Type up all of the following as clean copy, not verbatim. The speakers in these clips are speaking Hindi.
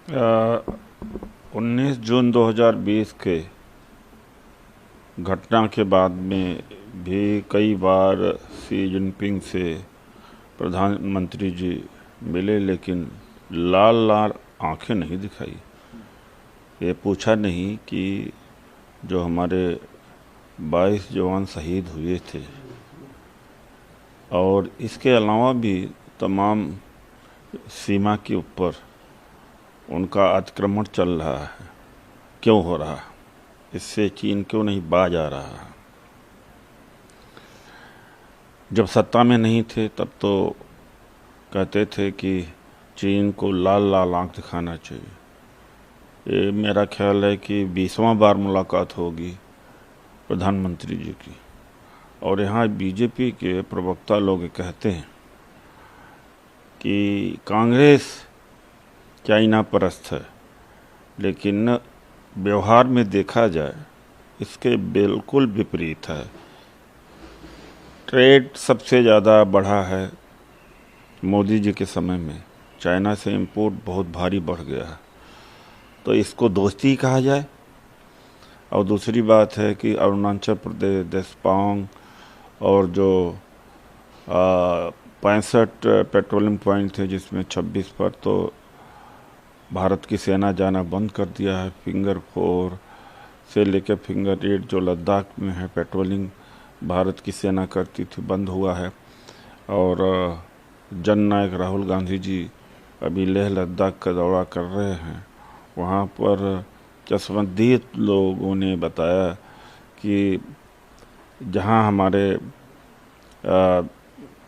19 जून 2020 के घटना के बाद में भी कई बार शी जिनपिंग से प्रधानमंत्री जी मिले, लेकिन लाल लाल आंखें नहीं दिखाई। ये पूछा नहीं कि जो हमारे 22 जवान शहीद हुए थे और इसके अलावा भी तमाम सीमा के ऊपर उनका अतिक्रमण चल रहा है, क्यों हो रहा है, इससे चीन क्यों नहीं बाज आ रहा है। जब सत्ता में नहीं थे तब तो कहते थे कि चीन को लाल लाल आंख दिखाना चाहिए। ये मेरा ख्याल है कि 20वां बार मुलाकात होगी प्रधानमंत्री जी की, और यहाँ बीजेपी के प्रवक्ता लोग कहते हैं कि कांग्रेस चाइना परस्त है, लेकिन व्यवहार में देखा जाए इसके बिल्कुल विपरीत है। ट्रेड सबसे ज़्यादा बढ़ा है मोदी जी के समय में, चाइना से इंपोर्ट बहुत भारी बढ़ गया है, तो इसको दोस्ती कहा जाए। और दूसरी बात है कि अरुणाचल प्रदेश, देशपांग और जो 65 पेट्रोलिंग पॉइंट थे जिसमें 26 पर तो भारत की सेना जाना बंद कर दिया है। फिंगर 4 से लेकर फिंगर 8 जो लद्दाख में है पेट्रोलिंग भारत की सेना करती थी, बंद हुआ है। और जननायक राहुल गांधी जी अभी लेह लद्दाख का दौरा कर रहे हैं। वहाँ पर चश्मदीद लोगों ने बताया कि जहाँ हमारे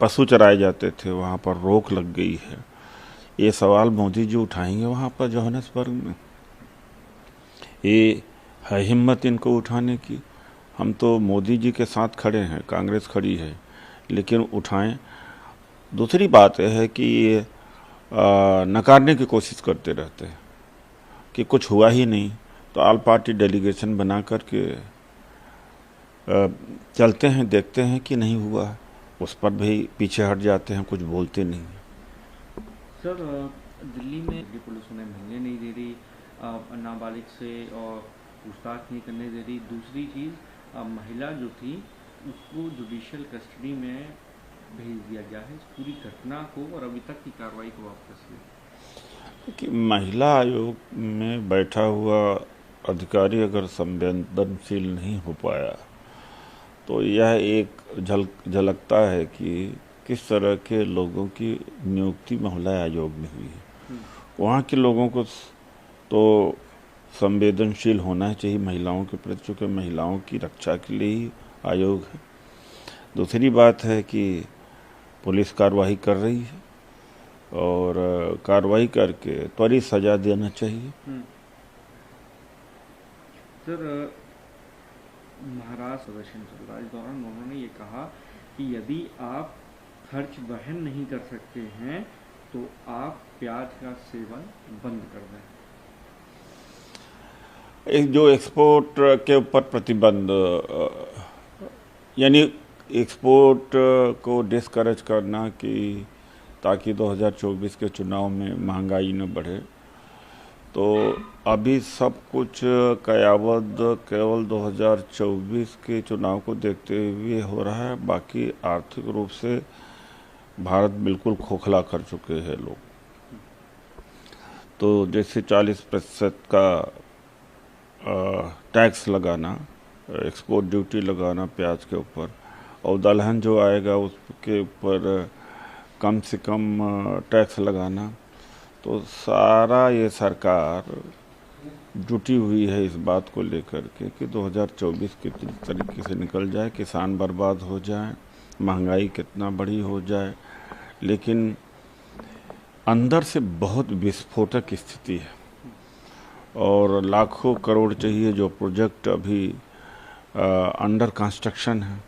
पशु चराए जाते थे वहाँ पर रोक लग गई है। ये सवाल मोदी जी उठाएंगे वहाँ पर जोहानिसबर्ग में? ये है हिम्मत इनको उठाने की? हम तो मोदी जी के साथ खड़े हैं, कांग्रेस खड़ी है, लेकिन उठाएं। दूसरी बात यह है कि ये नकारने की कोशिश करते रहते हैं कि कुछ हुआ ही नहीं, तो ऑल पार्टी डेलीगेशन बना करके चलते हैं, देखते हैं कि नहीं हुआ, उस पर भी पीछे हट जाते हैं, कुछ बोलते नहीं। सर, दिल्ली में पुलिस उन्हें मिलने नहीं दे रही, नाबालिग से और पूछताछ नहीं करने दे रही। दूसरी चीज़, महिला जो थी उसको जुडिशियल कस्टडी में भेज दिया गया है। इस पूरी घटना को और अभी तक की कार्रवाई को वापस ले कि महिला आयोग में बैठा हुआ अधिकारी अगर संवेदनशील नहीं हो पाया तो यह एक झलकता है कि किस तरह के लोगों की नियुक्ति महिला आयोग में हुई है। वहाँ के लोगों को तो संवेदनशील होना चाहिए महिलाओं के प्रति, चूँकि महिलाओं की रक्षा के लिए ही आयोग है। दूसरी बात है कि पुलिस कार्रवाई कर रही है और कार्रवाई करके त्वरित सजा देना चाहिए। सर, महाराष्ट्र प्रदर्शन चल रहा है, इस दौरान उन्होंने ये कहा कि यदि आप खर्च वहन नहीं कर सकते हैं तो आप प्याज का सेवन बंद कर दें। एक जो एक्सपोर्ट के ऊपर प्रतिबंध, यानी एक्सपोर्ट को डिस्करेज करना कि ताकि 2024 के चुनाव में महंगाई न बढ़े, तो अभी सब कुछ कयावत केवल 2024 के चुनाव को देखते हुए हो रहा है। बाकी आर्थिक रूप से भारत बिल्कुल खोखला कर चुके हैं लोग। तो जैसे 40% का टैक्स लगाना, एक्सपोर्ट ड्यूटी लगाना प्याज के ऊपर, और दलहन जो आएगा उसके ऊपर कम से कम टैक्स लगाना, तो सारा ये सरकार जुटी हुई है इस बात को लेकर के कि 2024 किस तरीके से निकल जाए, किसान बर्बाद हो जाए, महंगाई कितना बड़ी हो जाए। लेकिन अंदर से बहुत विस्फोटक स्थिति है और लाखों करोड़ चाहिए। जो प्रोजेक्ट अभी अंडर कंस्ट्रक्शन है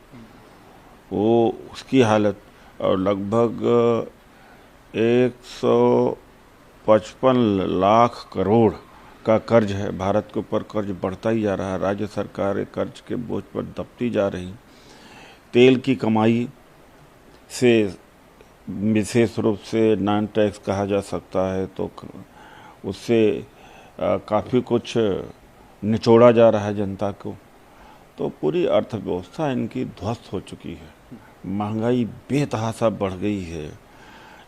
वो उसकी हालत, और लगभग 155 लाख करोड़ का कर्ज है भारत के ऊपर। कर्ज बढ़ता ही जा रहा है, राज्य सरकार कर्ज के बोझ पर दबती जा रही। तेल की कमाई से विशेष रूप से नॉन टैक्स कहा जा सकता है, तो उससे काफ़ी कुछ निचोड़ा जा रहा है जनता को। तो पूरी अर्थव्यवस्था इनकी ध्वस्त हो चुकी है, महंगाई बेतहाशा बढ़ गई है,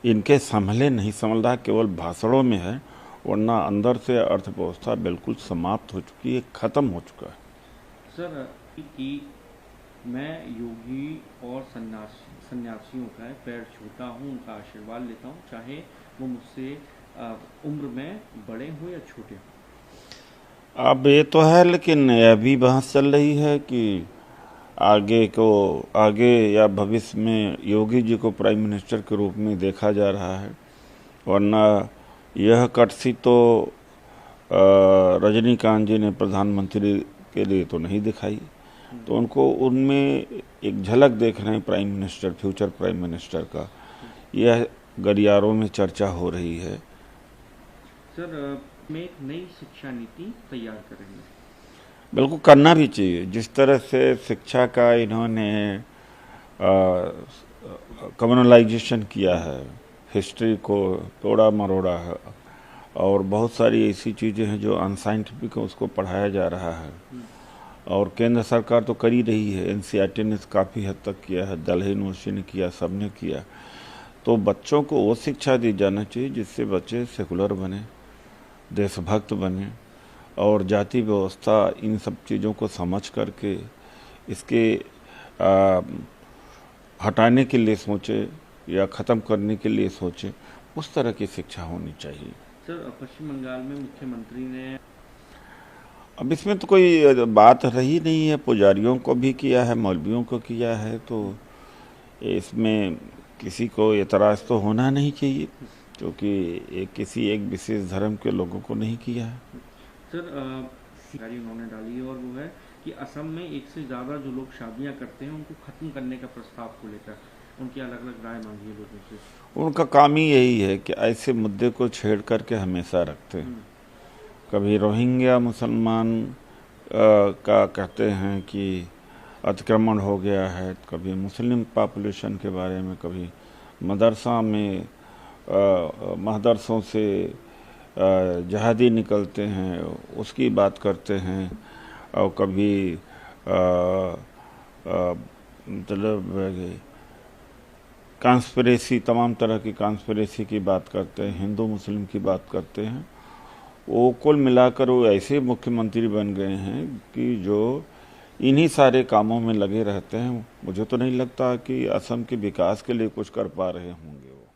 इनके संभले नहीं संभल रहा, केवल भाषणों में है, वरना अंदर से अर्थव्यवस्था बिल्कुल समाप्त हो चुकी है, ख़त्म हो चुका है। सर कि मैं योगी और सन्यासियों का पैर छूता हूँ, उनका आशीर्वाद लेता हूँ, चाहे वो मुझसे उम्र में बड़े हों या छोटे हों। अब ये तो है, लेकिन यह भी बहस चल रही है कि आगे या भविष्य में योगी जी को प्राइम मिनिस्टर के रूप में देखा जा रहा है, वरना यह कटसी तो रजनीकांत जी ने प्रधानमंत्री के लिए तो नहीं दिखाई, तो उनको उनमें एक झलक देख रहे हैं prime minister, future prime minister का। यह गलियारों में चर्चा हो रही है। सर में एक नई शिक्षा नीति तैयार करेंगे। बिल्कुल करना भी चाहिए। जिस तरह से शिक्षा का इन्होंने कम्युनलाइजेशन किया है, हिस्ट्री को तोड़ा मरोड़ा है, और बहुत सारी ऐसी चीज़ें हैं जो अनसाइंटिफिक है, उसको पढ़ाया जा रहा है। और केंद्र सरकार तो कर ही रही है, एनसीईआरटी ने काफ़ी हद तक किया है, दिल्ली यूनिवर्सिटी ने किया, सब ने किया। तो बच्चों को वो शिक्षा दी जाना चाहिए जिससे बच्चे सेकुलर बने, देशभक्त बने, और जाति व्यवस्था इन सब चीज़ों को समझ करके इसके हटाने के लिए सोचे या ख़त्म करने के लिए सोचे, उस तरह की शिक्षा होनी चाहिए। सर पश्चिम बंगाल में मुख्यमंत्री ने, अब इसमें तो कोई बात रही नहीं है, पुजारियों को भी किया है, मौलवियों को किया है, तो इसमें किसी को एतराज़ तो होना नहीं चाहिए, क्योंकि किसी एक विशेष धर्म के लोगों को नहीं किया है। सर उन्होंने डाली है, और वो है कि असम में एक से ज़्यादा जो लोग शादियां करते हैं उनको ख़त्म करने का प्रस्ताव को लेकर उनकी अलग अलग राय मांगी है लोगों से। उनका काम ही यही है कि ऐसे मुद्दे को छेड़ करके हमेशा रखते हैं। कभी रोहिंग्या मुसलमान का कहते हैं कि अतिक्रमण हो गया है, कभी मुस्लिम पॉपुलेशन के बारे में, कभी मदरसा में महदरसों से जहादी निकलते हैं उसकी बात करते हैं, और कभी मतलब कॉन्स्पिरेसी, तमाम तरह की कॉन्स्पिरेसी की बात करते हैं, हिंदू मुस्लिम की बात करते हैं। वो कुल मिलाकर वो ऐसे मुख्यमंत्री बन गए हैं कि जो इन्हीं सारे कामों में लगे रहते हैं। मुझे तो नहीं लगता कि असम के विकास के लिए कुछ कर पा रहे होंगे वो।